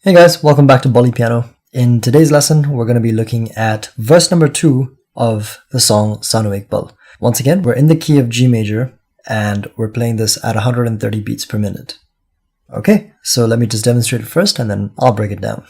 Hey guys, welcome back to BollyPiano. In today's lesson, we're going to be looking at verse number 2 of the song Sanu. Once again, we're in the key of G major and we're playing this at 130 beats per minute. Okay, so let me just demonstrate it first and then I'll break it down.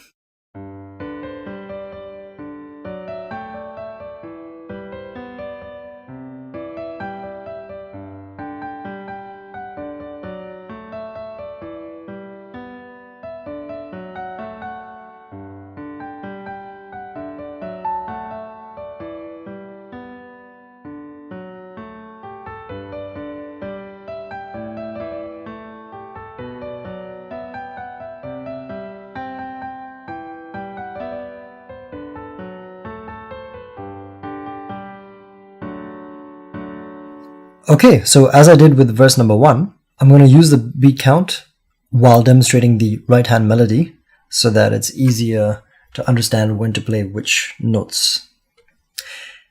Okay, so as I did with verse number 1, I'm going to use the beat count while demonstrating the right hand melody so that it's easier to understand when to play which notes.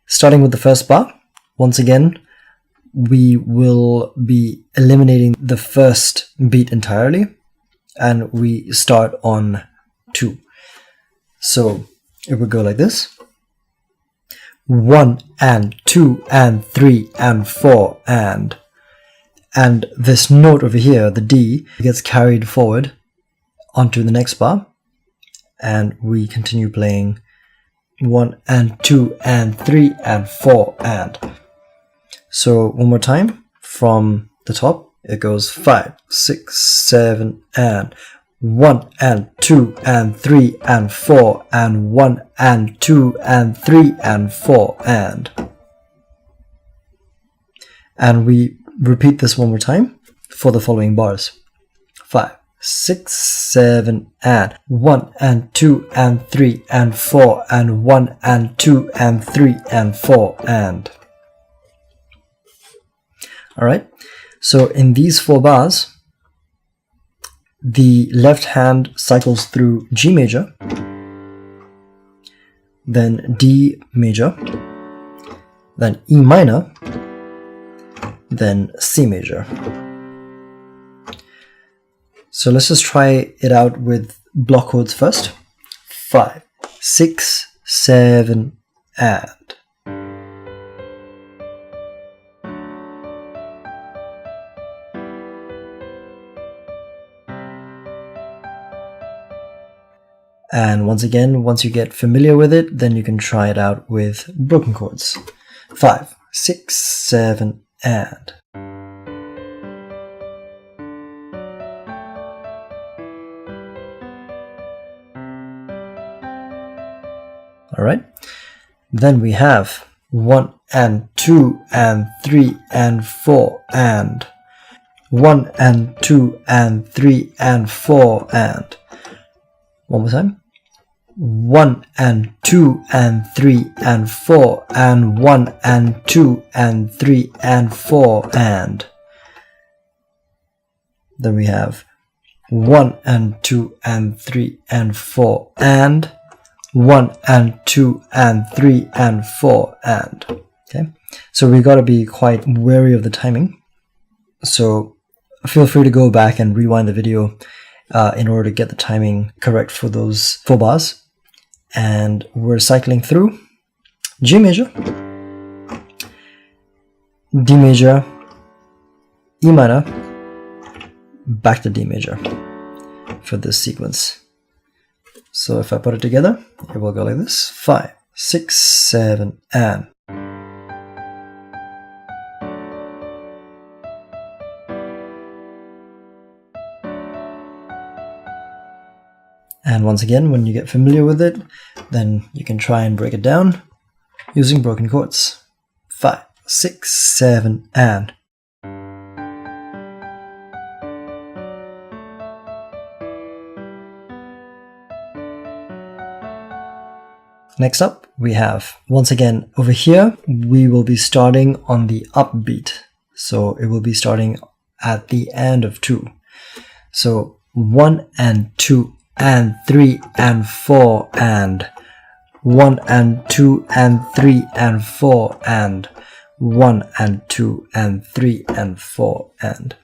Starting with the first bar, once again, we will be eliminating the first beat entirely and we start on 2. So it would go like this. 1 and 2 and 3 and 4 and this note over here, the D, gets carried forward onto the next bar and we continue playing 1 and 2 and 3 and 4 and. So one more time from the top, it goes 5, 6, 7 and 1 and 2 and 3 and 4 and 1 and 2 and 3 and 4 and we repeat this one more time for the following bars. 5, 6, 7 and 1 and 2 and 3 and 4 and 1 and 2 and 3 and 4 and. Alright, so in these 4 bars, the left hand cycles through G major, then D major, then E minor, then C major. So let's just try it out with block chords first. 5, 6, 7 and. And once again, once you get familiar with it, then you can try it out with broken chords. 5, 6, 7 and. Alright, then we have 1 and 2 and 3 and 4 and 1 and 2 and 3 and 4 and. One more time. 1 and 2 and 3 and 4 and 1 and 2 and 3 and 4 and. Then we have 1 and 2 and 3 and 4 and 1 and 2 and 3 and 4 and. Okay, so we got to be quite wary of the timing. So feel free to go back and rewind the video in order to get the timing correct for those 4 bars. And we're cycling through G major, D major, E minor, back to D major for this sequence. So if I put it together, it will go like this. 5, 6, 7 and. And once again, when you get familiar with it, then you can try and break it down using broken chords. 5, 6, 7 and. Next up, we have, once again, over here, we will be starting on the upbeat. So it will be starting at the end of 2. So 1 and 2 and 3 and 4 and 1 and 2 and 3 and 4 and 1 and 2 and 3 and 4 and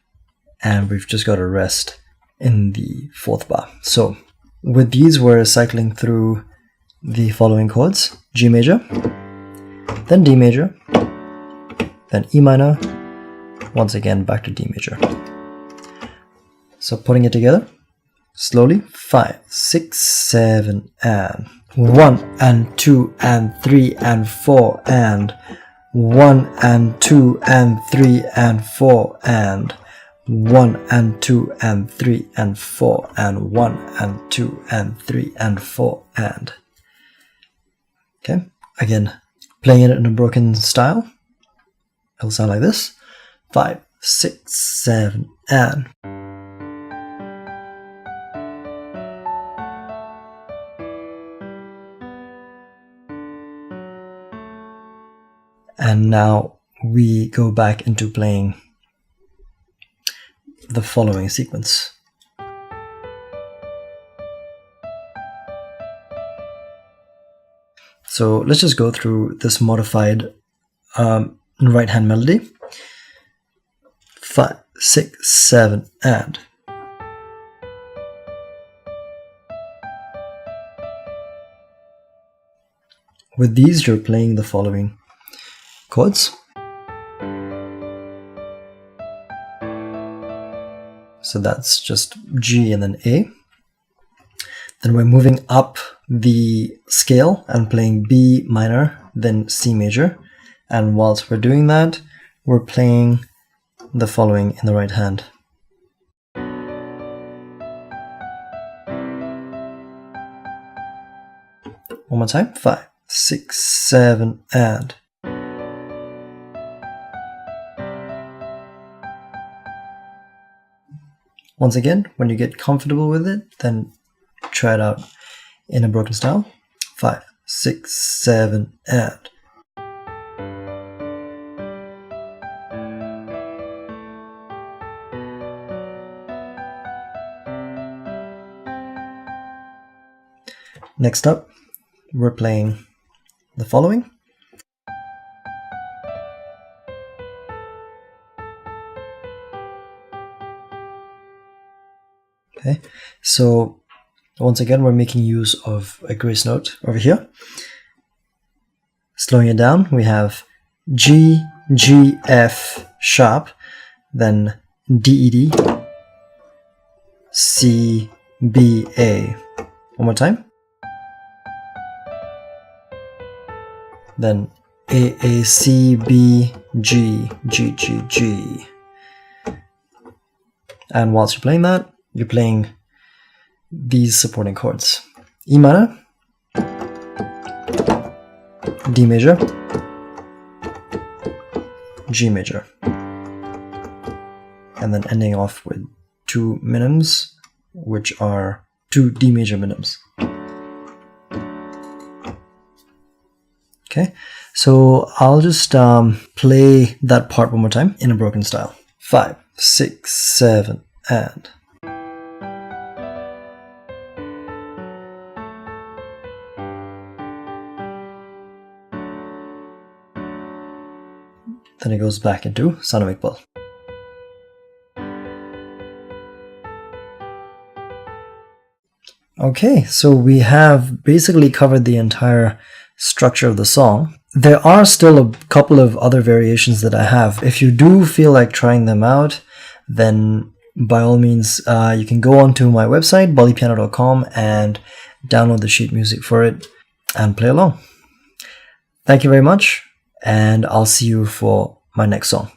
we've just got a rest in the 4th bar. So with these, we're cycling through the following chords: G major, then D major, then E minor, once again back to D major. So putting it together slowly: 5, 6, 7, and 1 and 2 and 3 and 4 and 1 and 2 and 3 and 4 and 1 and 2 and 3 and 4 and 1 and 2 and 3 and 4 and. Okay, again, playing it in a broken style, it'll sound like this: 5, 6, 7, and. And now we go back into playing the following sequence. So let's just go through this modified right hand melody: 5, 6, 7, and. With these, you're playing the following chords. So that's just G and then A. Then we're moving up the scale and playing B minor, then C major. And whilst we're doing that, we're playing the following in the right hand. One more time: 5, 6, 7, and. Once again, when you get comfortable with it, then try it out in a broken style: 5, 6, 7, and. Next up, we're playing the following. Okay, so once again, we're making use of a grace note over here. Slowing it down, we have G, G, F sharp, then D, E, D, C, B, A. One more time. Then A, A, C, B, G, G, G, G. And whilst you're playing that, you're playing these supporting chords: E minor, D major, G major, and then ending off with 2 minims, which are 2 D major minims. Okay, so I'll just play that part one more time in a broken style: 5, 6, 7, and. Then it goes back into Sanu. Okay, so we have basically covered the entire structure of the song. There are still a couple of other variations that I have. If you do feel like trying them out, then by all means, you can go onto my website, BollyPiano.com, and download the sheet music for it and play along. Thank you very much, and I'll see you for my next song.